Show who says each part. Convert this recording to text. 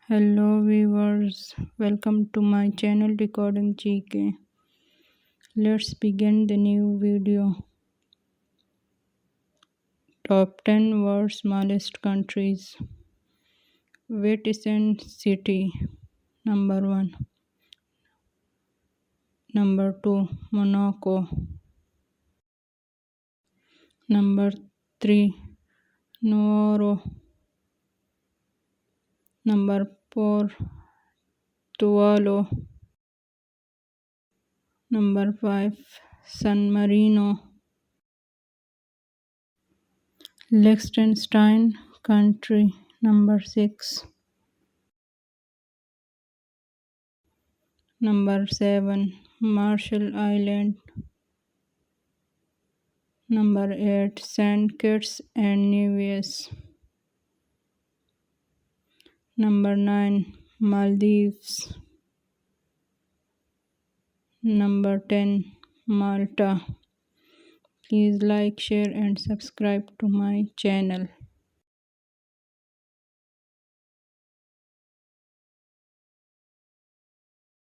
Speaker 1: Hello viewers, welcome to my channel Decoding GK. Let's begin the new video. Top 10 world's smallest countries. Vatican City, number 1. Number 2, Monaco. Number 3, Nauru. Number 4, Tuvalu. Number 5, San Marino. Liechtenstein country, number 6. Number 7, Marshall Island. Number 8, Saint Kitts and Nevis. Number 9, Maldives. Number 10, Malta. Please like, share and subscribe to my channel.